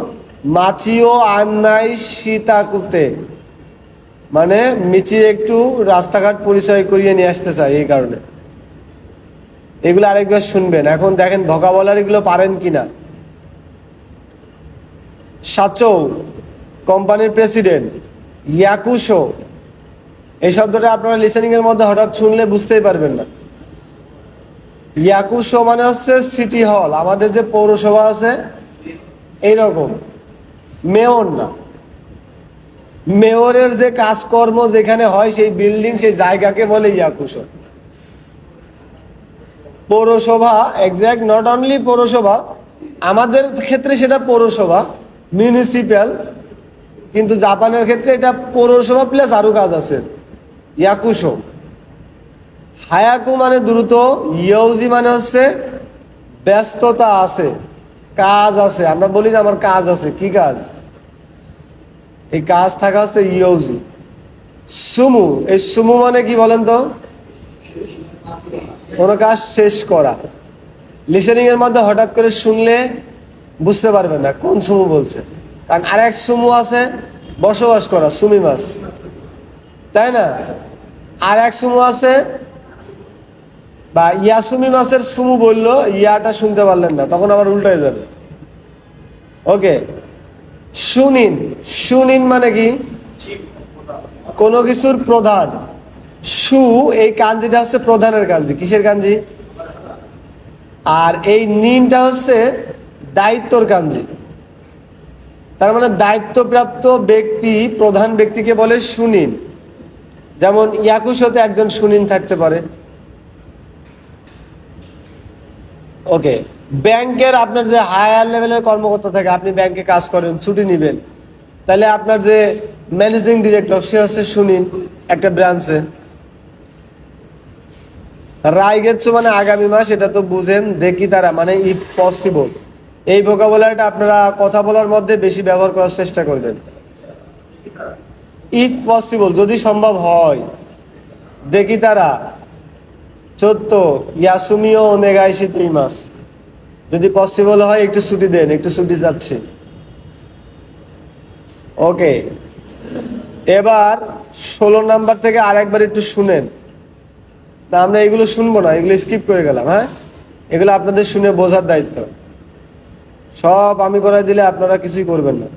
Speaker 1: মাচিও আন্নাই সীতাকুতে, মানে মিচি একটু রাস্তাঘাট পরিচয় করিয়ে নিয়ে আসতে চাই, এই কারণে। এগুলো আরেকবার শুনবেন। এখন দেখেন ভোকাবুলারি গুলো পারেন কিনা। সাচো কোম্পানির প্রেসিডেন্ট, ইয়াকুশো এই শব্দটা আপনারা লিসেনিং এর মধ্যে হঠাৎ শুনলে বুঝতেই পারবেন না। ইয়াকুশো মানে হচ্ছে সিটি হল, আমাদের যে পৌরসভা আছে এইরকম, মেয়র না। মেয়রের যে কাজকর্ম যেখানে হয় সেই বিল্ডিং, সেই জায়গাকে বলে ইয়াকুশো। পৌরসভা এক্সাক্ট, নট অনলি পৌরসভা, আমাদের ক্ষেত্রে সেটা পৌরসভা, মিউনিসিপ্যাল, কিন্তু জাপানের ক্ষেত্রে এটা পৌরসভা প্লাস আরো কাজ আছে, ইয়াকুশো। হায়াকু মানে দ্রুত, ইয়ৌজি মানে হচ্ছে ব্যস্ততা আছে, কাজ আছে। আমরা বলি না আমার কাজ আছে, কি কাজ? এই কাজ থাকা হচ্ছে ইয়ৌজি। সুমু, এই সুমু মানে কি বলেন তো? কোনো কাজ শেষ করা। লিসেনিং এর মধ্যে হঠাৎ করে শুনলে বুঝতে পারবেন না কোন সুমু বলছে, কারণ আরেক সুমু আছে বসবাস করা, সুমিমাস, তাই না? আর এক সুমু আছে, বা ইয়াসুমি মাসের সুমু বললো, ইয়াটা শুনতে পারলেন না, তখন আবার উল্টায় যাবে। ওকে, শুনিন, শুনিন মানে কি? কোনো কিছুর প্রধান। সু এই কাঞ্জিটা হচ্ছে প্রধানের কাঞ্জি। কিসের কাঞ্জি? আর এই নিনটা হচ্ছে দায়িত্বর কাঞ্জি। তার মানে দায়িত্বপ্রাপ্ত ব্যক্তি, প্রধান ব্যক্তিকে বলে শুনিন। যেমন ইয়াকুশোতে একজন শুনিন থাকতে পারে। ওকে, ব্যাংকের আপনার যে হায়ার লেভেলের কর্মকর্তা থাকে, আপনি ব্যাংকে কাজ করেন, ছুটি নেবেন, তাহলে আপনার যে ম্যানেজিং ডিরেক্টর সে হচ্ছে শুনিন একটা ব্রাঞ্চে। রাইগেচ্ছ মানে আগামী মাস, এটা তো বুঝেন। দেখি তারা মানে ইফ পসিবল, এই ভোকাবুলারিটা আপনারা কথা বলার মধ্যে বেশি ব্যবহার করার চেষ্টা করবেন। ইফ পসিবল, যদি সম্ভব হয়। দেখি তারা 14 ইয়াসুমিও ওনেগাইশি 3 মাস, যদি পসিবল হয় একটু ছুটি দেন, একটু ছুটি যাচ্ছে। ওকে, এবার 16 নাম্বার থেকে আরেকবার একটু শুনেন। না, আমরা এগুলো শুনবো না, এগুলো স্কিপ করে গেলাম। হ্যাঁ, এগুলো আপনাদের শুনে বোঝার দায়িত্ব। সব আমি করাই দিলে আপনারা কিছুই করবেন না।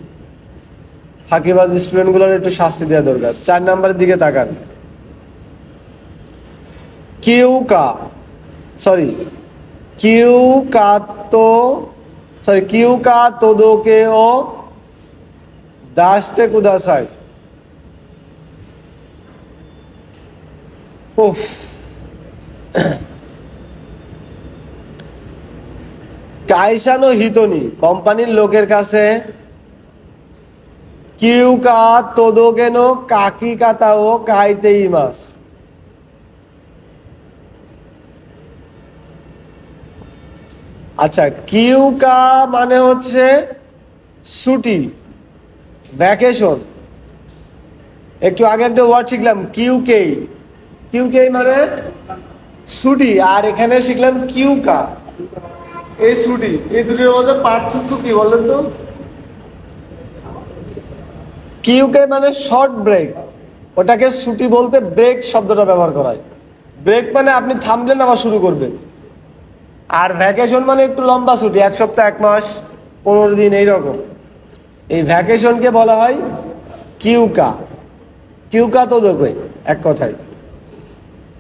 Speaker 1: ফাঁকিবাজ স্টুডেন্টগুলোর একটু শাস্তি দেওয়া দরকার। 4 নাম্বারের দিকে তাকান। কিউকা তোদোকে ও দাসতে কুদাসাই। উফ, কাইসানো হিতনি, কোম্পানির লোকের কাছে কিউকা তোদোকেনো কাকি কাতা ও কাইতে ইমাস। আচ্ছা, কিউকা মানে হচ্ছে ছুটি, ভ্যাকেশন। একটু আগে একটা ওয়ার্ড শিখলাম কিউকেই, কিউকেই মানে ছুটি, আর এখানে শিখলাম কিউকা, এই ছুটি। এই দুটোর মধ্যে পার্থক্য কি বলেন তো? কিউকে মানে শর্ট ব্রেক, ওটাকে ছুটি বলতে ব্রেক শব্দটা ব্যবহার করা হয়। ব্রেক মানে আপনি থামলেন আবার শুরু করবেন। আর ভ্যাকেশন মানে একটু লম্বা ছুটি, 1 সপ্তাহ, 1 মাস, 15 দিন, এইরকম। এই ভ্যাকেশনকে বলা হয় কিউকা। কিউকা তোদোকে, এক কথায়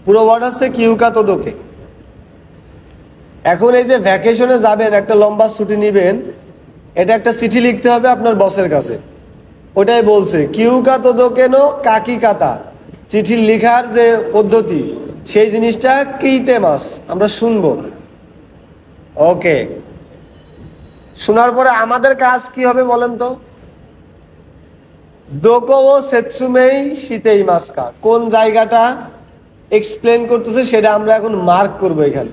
Speaker 1: পুরো ওয়ার্ড হচ্ছে কিউকা তোদোকে। এখন এই যে ভ্যাকেশনে যাবেন, একটা লম্বা ছুটি নিবেন, এটা একটা চিঠি লিখতে হবে আপনার বসের কাছে। ওটাই বলছে কিউকা তোদোকে নো কাকি কাতা, চিঠি লিখার যে পদ্ধতি, সেই জিনিসটা কিতে মাস আমরা শুনবো। ওকে, শোনার পরে আমাদের কাজ কি হবে বলেন তো? দোকো ও সেতসুমেই শীতেই মাসকা, কোন জায়গাটা এক্সপ্লেন করতেছে সেটা আমরা এখন মার্ক করবো এখানে।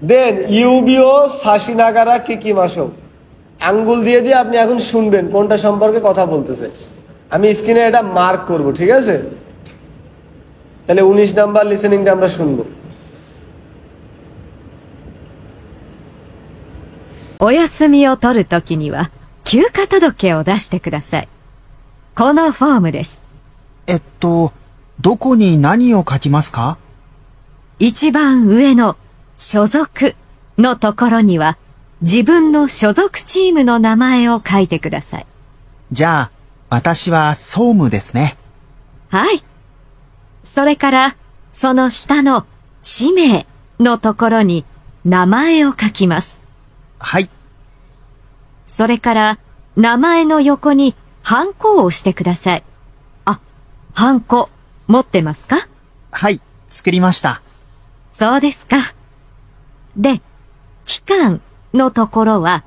Speaker 1: দেন ইউবিও সাশিনাগারা কি মাসো, আঙ্গুল দিয়ে দিয়ে আপনি এখন শুনবেন কোনটা সম্পর্কে কথা বলতেছে। আমি স্ক্রিনে এটা মার্ক করব, ঠিক আছে? তাহলে 19 নাম্বার লিসেনিংটা আমরা শুনবো।
Speaker 6: お休みを取るときには、休暇届を出してください。このフォームです。
Speaker 5: どこに何を書きますか？
Speaker 6: 一番上の所属のところには、自分の所属チームの名前を書いてください。
Speaker 5: じゃあ、私は総務ですね。
Speaker 6: はい。それから、その下の氏名のところに名前を書きます。
Speaker 5: はい。
Speaker 6: それから、名前の横にハンコを押してください。あ、ハンコ、持ってますか？
Speaker 5: はい、作りました。
Speaker 6: そうですか。で、期間のところは、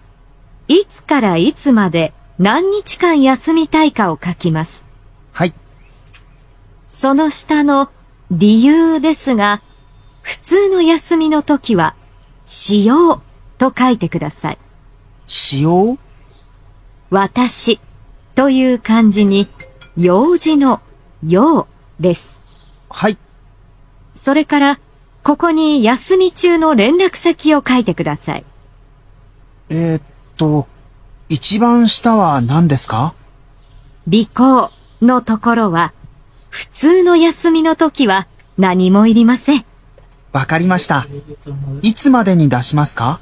Speaker 6: いつからいつまで何日間休みたいかを書きます。
Speaker 5: はい。
Speaker 6: その下の理由ですが、普通の休みの時は、使用と書いてください。
Speaker 5: 使用？
Speaker 6: 私という漢字に、用事の用です。
Speaker 5: はい。
Speaker 6: それから、ここに休み中の連絡先を書いてください。
Speaker 5: 一番下は何ですか？
Speaker 6: 備考のところは、普通の休みの時は何もいりません。
Speaker 5: わかりました。いつまでに出しますか？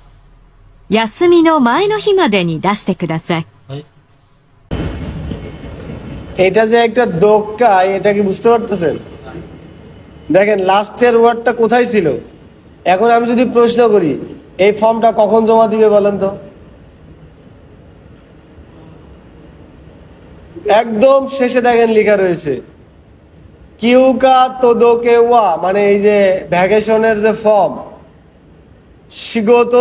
Speaker 6: 休みの前の日までに出してください。
Speaker 1: এটা যে একটা দোক্কা, এটা কি বুঝতে পারতেছেন? দেখেন লাস্টের ওয়ার্ডটা কোথায় ছিল। এখন আমি যদি প্রশ্ন করি, এই ফর্মটা কখন জমা দিবে বলেন তো? একদম শেষে দেখেন লেখা রয়েছে কিউকা তোদোকে ওয়া, মানে এই যে ভ্যাকেশনের যে ফর্ম, শিগত,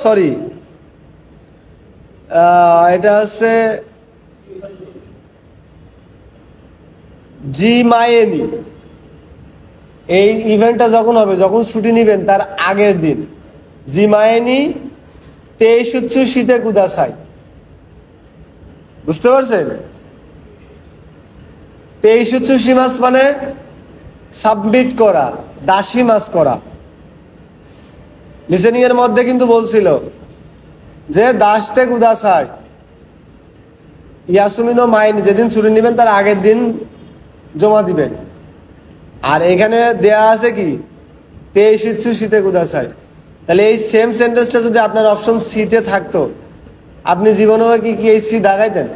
Speaker 1: সরি, এটা হচ্ছে জি মায়েনি। এই ইভেন্টটা যখন হবে, যখন ছুটি নিবেন তার আগের দিন, জি মায়েনি তেইশুচ্ছু শীতে কুদাসাই। বুঝতে পারছেন? তেইশুচ্ছু সীমাস মানে সাবমিট করা, দাসী মাস করা। লিসেনিং এর মধ্যে কিন্তু বলছিল যে দাসতে কুদাসাই ইয়াসুমিনো মাইন, যেদিন ছুটি নেবেন তার আগের দিন জমা দিবেন। আর এখানে দেয়া আছে কি তেইশুচ্ছু শীতে কুদাসাই। তাহলে এই সেম সেন্টেন্সটা যদি আপনার অপশন সিতে থাকতো, আপনি জীবনেও কি এই সি দাগাইতেন?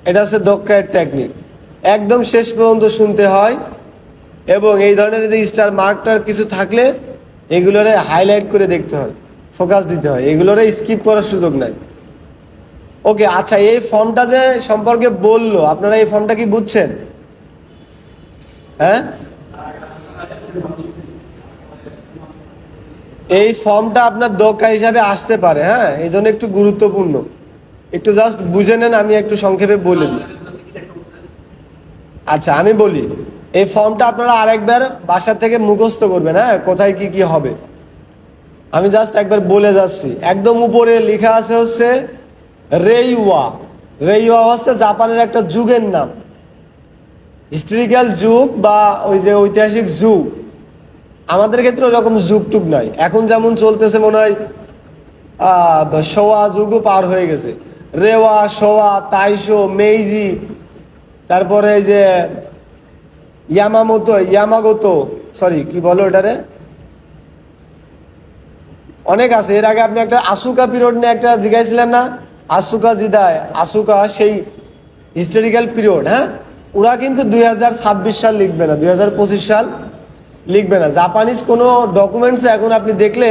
Speaker 1: এটা হচ্ছে দক্ষের টেকনিক। একদম শেষ পর্যন্ত শুনতে হয় এবং এই ধরনের যে স্টার মার্কটার কিছু থাকলে এগুলোরে হাইলাইট করে দেখতে হয়, ফোকাস দিতে হয়, এগুলোরে স্কিপ করার সুযোগ নাই। ওকে, আচ্ছা, এই ফর্মটা যে সম্পর্কে বললো, আপনারা এই ফর্মটা কি বুঝছেন? হ্যাঁ, এই ফর্মটা আপনার দক্ষা হিসাবে আসতে পারে। হ্যাঁ, এই জন্য একটু গুরুত্বপূর্ণ, একটু জাস্ট বুঝে নেন, আমি একটু সংক্ষেপে বলে দিই। আচ্ছা, আমি বলি, এই ফর্মটা আপনারা আরেকবার বাসা থেকে মুখস্থ করবেন। হ্যাঁ, কোথায় কি কি হবে আমি জাস্ট একবার বলে যাচ্ছি। একদম উপরে লেখা আছে হচ্ছে রেইওয়া। রেইওয়া হচ্ছে জাপানের একটা যুগের নাম, হিস্টোরিক্যাল যুগ বা ওই যে ঐতিহাসিক যুগ। আমাদের ক্ষেত্রে ওরকম যুগ টুক নাই। এখন যেমন চলতেছে মনে হয় শোয়া যুগও পার হয়ে গেছে। রেওয়া, শোয়া, তাইশো, মেইজি, তারপরে এই যে ইয়ামাগোতো, সরি কি বলো এটারে, অনেক আছে। এর আগে আপনি একটা আসুকা পিরিয়ড নিয়ে একটা জিজ্ঞাসছিলেন না, আসুকা জিদায়, আসুকা সেই হিস্টোরিক্যাল পিরিয়ড। হ্যাঁ, ওরা কিন্তু 2026 সাল লিখবে না, 2025 সাল লিখবে না। জাপানিজ কোনো ডকুমেন্টস এখন আপনি দেখলে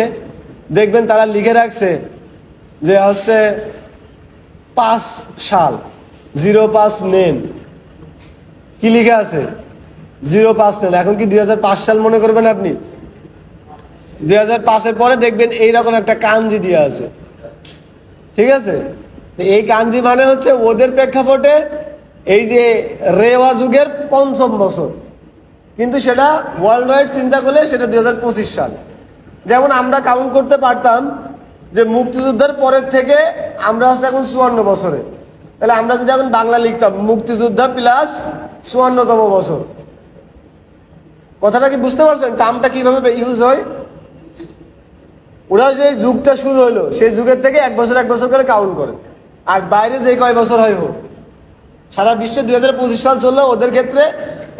Speaker 1: দেখবেন তারা লিখে রাখছে যে হচ্ছে 5 সাল, 05 নেন, কি লিখে আছে 05 নেন। এখন কি 2005 সাল মনে করবেন আপনি? 2005-এর পরে দেখবেন এইরকম একটা কাঞ্জি দিয়ে আছে, ঠিক আছে? এই কাঞ্জি মানে হচ্ছে ওদের প্রেক্ষাপটে এই যে রেওয়া যুগের 5ম বছর, কিন্তু সেটা ওয়ার্ল্ড ওয়াইড চিন্তা করলে সেটা 2025 সাল। যেমন আমরা কাউন্ট করতে পারতাম যে মুক্তিযুদ্ধের পরের থেকে আমরা হচ্ছে এখন 54 বছরে, তাহলে আমরা যদি এখন বাংলা লিখতাম মুক্তিযোদ্ধা প্লাস 54তম বছর। কথাটা কি বুঝতে পারছেন? টার্মটা কিভাবে ইউজ হয়? ওরা যে যুগটা শুরু হলো সেই যুগের থেকে এক বছর করে কাউন্ট করে। আর বাইরে যে কয় বছর হয় হোক, সারা বিশ্বে 2025 সাল চললো, ওদের ক্ষেত্রে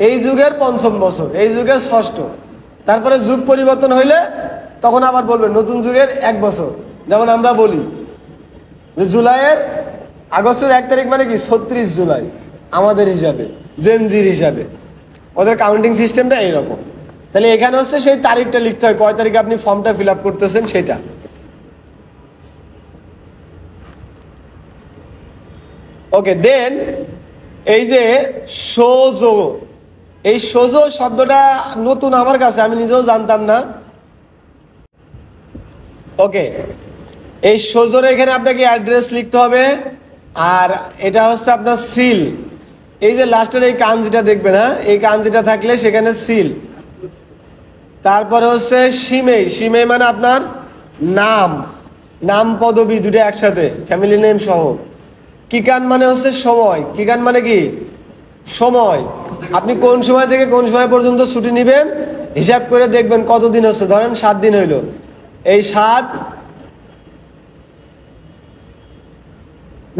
Speaker 1: এই যুগের 5ম বছর, এই যুগের 6ষ্ঠ। তারপরে যুগ পরিবর্তন হইলে তখন আবার বলবে নতুন যুগের 1 বছর। যেমন আমরা বলি যে আগস্টের 1 তারিখ মানে কি 36 জুলাই আমাদের হিসাবে, জেনজির হিসাবে। ওদের কাউন্টিং সিস্টেমটা এইরকম। তাহলে এখানে হচ্ছে সেই তারিখটা লিখতে হয়, কয় তারিখে আপনি ফর্মটা ফিল আপ করতেছেন সেটা। ওকে, দেন এই যে সোজো, এই সোজো শব্দটা নতুন আমার কাছে, আমি নিজেও জানতাম না। ওকে, এই সোজোর এখানে আপনাকে অ্যাড্রেস লিখতে হবে, আর এটা হচ্ছে আপনার সিল। এই যে লাস্টের এই কাঞ্জিটা দেখবেন, হ্যাঁ, এই কাঞ্জিটা থাকলে সেখানে সিল। তারপরে হচ্ছে সিমেই, সিমেই মানে আপনার নাম পদবি দুটো একসাথে, ফ্যামিলি নেম সহ। কিকান মানে হচ্ছে সময়, কিকান মানে কি সময়। আপনি কোন সময় থেকে কোন সময় পর্যন্ত ছুটি নেবেন হিসাব করে দেখবেন কতদিন হচ্ছে। ধরেন 7 দিন হইল, এই 7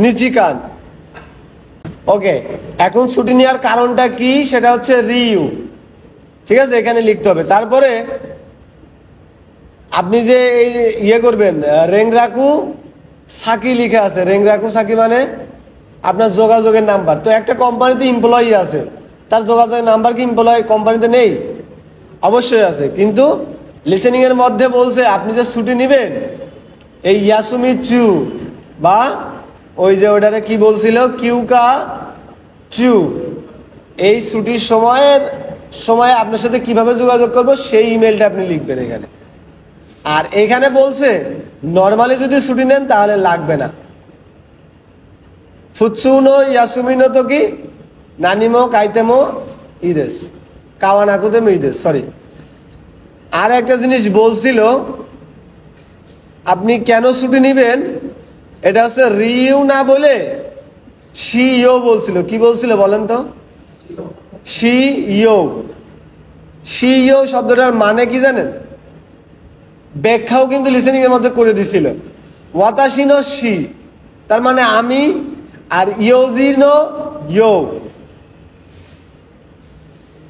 Speaker 1: নিচিকান। ওকে, এখন ছুটি নেওয়ার কারণটা কি সেটা হচ্ছে রিউ, ঠিক আছে, এখানে লিখতে হবে। তারপরে আপনি যে এই ইয়ে করবেন রেংরাকু সাকি লিখে আছে, রেংরাকু সাকি মানে আপনার যোগাযোগের নাম্বার। তো একটা কোম্পানিতে এমপ্লয়ি আছে, তার যোগাযোগের নাম্বার কি এমপ্লয়ি কোম্পানিতে নেই? অবশ্যই আছে, কিন্তু লিসেনিং এর মধ্যে বলছে আপনি যে ছুটি নেবেন এই ইয়াসুমিচু বা ওই যে ওটারে কি বলছিল কিউকা চু, এই ছুটির সময়ে আপনার সাথে কিভাবে যোগাযোগ করবো সেই ইমেলটা আপনি লিখবেন এখানে। আর এখানে বলছে নরমালি যদি ছুটি নেন তাহলে লাগবে না। ফুৎসুনো ইয়াসুমিনো তো কি নানিমো কাইতেমো ইদেস, কাওয়ানাকুতেমো ইদেস, সরি। আর একটা জিনিস বলছিল, আপনি কেন ছুটি নিবেন, এটা হচ্ছে রিউ না বলে শিও বলছিল। কি বলছিল বলেন তো? শিও। শিও শব্দটার মানে কি জানেন? ব্যাখ্যাও কিন্তু লিসেনিং এর মধ্যে করে দিছিল। ওয়াতাশিনো শি, তার মানে আমি, আর ইয়োজিনো ইয়ো।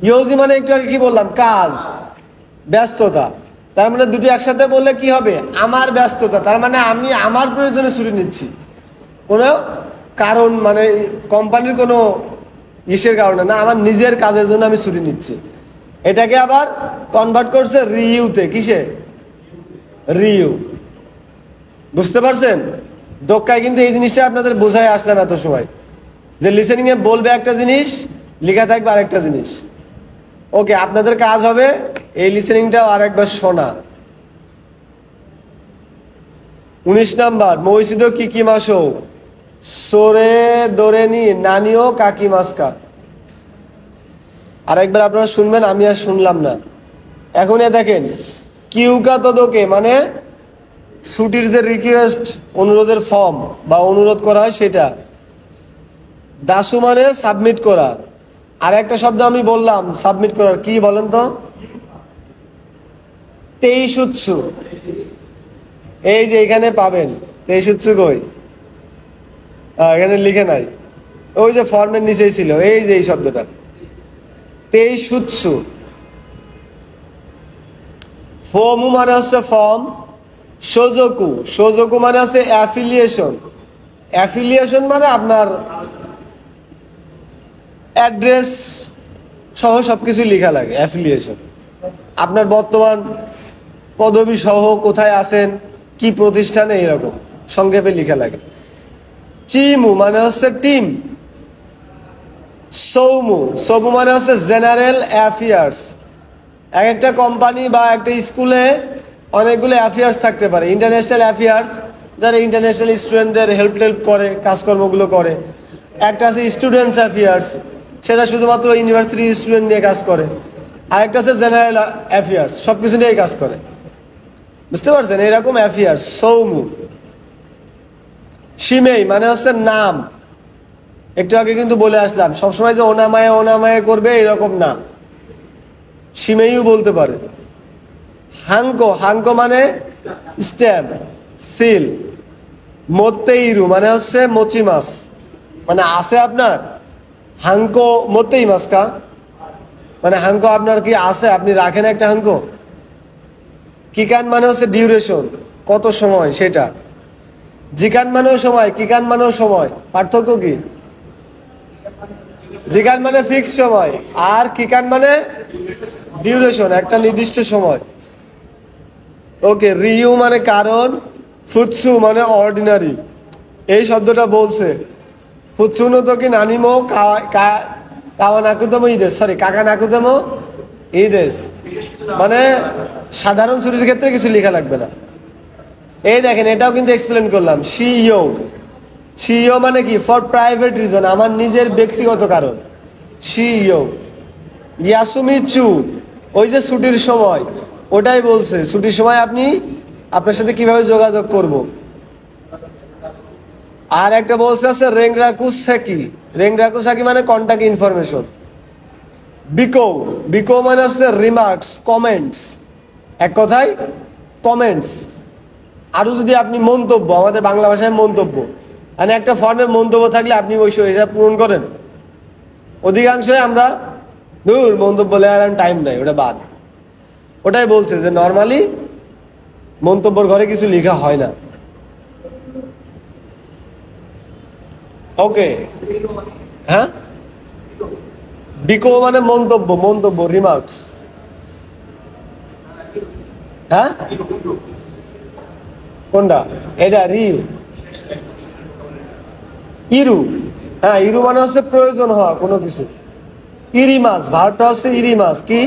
Speaker 1: ইয়োজি মানে একটু আগে কি বললাম, কাজ, ব্যস্ততা। তার মানে দুটি একসাথে বললে কি হবে? আমার ব্যস্ততা। তার মানে আমি আমার প্রয়োজনে ছুটি নিচ্ছি, কোনো কারণ মানে কোম্পানির কোনো ইসের কারণে না, আমার নিজের কাজের জন্য আমি ছুটি নিচ্ছি। এটাকে আবার কনভার্ট করছে রিইউতে। কিসে? রিউ। বুঝতে পারছেন? দক্কায় কিন্তু এই জিনিসটা আপনাদের বোঝায় আসলাম এত সময়, যে লিসেনিং এ বলবে একটা জিনিস, লেখা থাকবে আরেকটা জিনিস। ওকে, আপনাদের কাজ হবে এই লিসেনিংটাও আরেকবার শোনা। 19 নাম্বার, মৌসিদো কিকি মাসো সোরে দোরেনি নানিও কাকি মাস্কা। আরেকবার আপনারা শুনবেন, আমি আর শুনলাম না। এখন দেখেন কিউকা তদোকে মানে ছুটির যে রিকোয়েস্ট, অনুরোধের ফর্ম বা অনুরোধ করা হয় সেটা। দাসু মানে সাবমিট করা। আর একটা শব্দ আমি বললাম সাবমিট করার, কি বলেন তো? তেইশুৎসু। এই যে এখানে পাবেন তেইশুৎসু, কই? এখানে লিখে নাই, ওই যে ফর্মের নিচেই ছিল, এই যে এই শব্দটা তেইশুৎসু। ফর্মু মানে হচ্ছে ফর্ম। সোজোকু, সোজোকু মানে হচ্ছে অ্যাফিলিয়েশন। অ্যাফিলিয়েশন মানে আপনার অ্যাড্রেস সহ সবকিছু লেখা লাগে। অ্যাফিলিয়েশন আপনার বর্তমান পদবি সহ, কোথায় আছেন, কি প্রতিষ্ঠানে, এরকম সংক্ষেপে লেখা লাগে। চিমু মানে হচ্ছে টিম। সৌমু, সৌমু মানে হচ্ছে জেনারেল অ্যাফেয়ার্স। এক একটা কোম্পানি বা একটা স্কুলে অনেকগুলো অ্যাফেয়ার্স থাকতে পারে। ইন্টারন্যাশনাল অ্যাফেয়ার্স, যারা ইন্টারন্যাশনাল স্টুডেন্টদের হেল্প করে, কাজকর্মগুলো করে। একটা আছে স্টুডেন্টস অ্যাফেয়ার্স, সেটা শুধুমাত্র ইউনিভার্সিটি স্টুডেন্ট নিয়ে কাজ করে। আরেকটা আছে জেনারেল অ্যাফেয়ার্স, সবকিছু নিয়ে কাজ করে। বুঝতে পারছেন? এরকম অ্যাফেয়ার্স। সৌমু। সিমেই মানে হচ্ছে নাম। একটু আগে কিন্তু বলে আসলাম, সবসময় যে ওনামায়ে ওনামায়ে করবে এরকম না, সিমেইও বলতে পারে। হাঙ্কো, হাঙ্কো মানে স্ট্যাম্প, সিল। মোত্তেইরু মানে হচ্ছে মচি মাছ, মানে আছে আপনার। হাঙ্কো মোত্তেই মাছ কা মানে হাঙ্কো আপনার কি আছে, আপনি রাখেন একটা হাঙ্কো। কিকান মানে হচ্ছে ডিউরেশন, কত সময় সেটা। জিকান মানেও সময়, কিকান মানেও সময়। পার্থক্য কি? জিকান মানে ফিক্সড সময়, আর কিকান মানে ডিউরেশন, একটা নির্দিষ্ট সময়। ওকে, রিউ মানে কারণ, ফুৎসু মানে অর্ডিনারি। এই শব্দটা বলছে ফুৎসুনো তো কি নানিমো কাওয়ানাকুতমো ইদেশ, সরি কাকানাকুতমো ইদেশ, মানে সাধারণ ছুটির ক্ষেত্রে কিছু লেখা লাগবে না। এই দেখেন, এটাও কিন্তু এক্সপ্লেন করলাম। শিও, শিও মানে কি? ফর প্রাইভেট রিজন, আমার নিজের ব্যক্তিগত কারণ। শিও। ইয়াসুমিচু, ওই যে ছুটির সময়, ওটাই বলছে ছুটির সময় আপনি আপনার সাথে কিভাবে যোগাযোগ করব। আর একটা বলছে আছে রেংরাকুসাকি। রেংরাকুসাকি মানে কন্টাক্ট ইনফরমেশন। বিকো, বিকো মানে হচ্ছে রিমার্কস, কমেন্টস। এক কথায় কমেন্টস। আরো যদি আপনি মন্তব্য, আমাদের বাংলা ভাষায় মন্তব্য, মানে একটা ফর্মে মন্তব্য থাকলে আপনি ওই এটা পূরণ করেন। অধিকাংশই আমরা দূর মন্তব্য লেখার টাইম নাই, ওটা বাদ। ওটাই বলছে যে নর্মালি মন্তব্যর ঘরে কিছু লেখা হয় না। ওকে, হ্যাঁ, বিকো মানে মন্তব্য, মন্তব্য, রিমার্কস। হ্যাঁ, কোনটা? এটা রিউ। ইরু, হ্যাঁ, ইরু মানে হচ্ছে প্রয়োজন হওয়া কোনো কিছু। ইরিমাস, ভার্বটা হচ্ছে ইরিমাস। কি?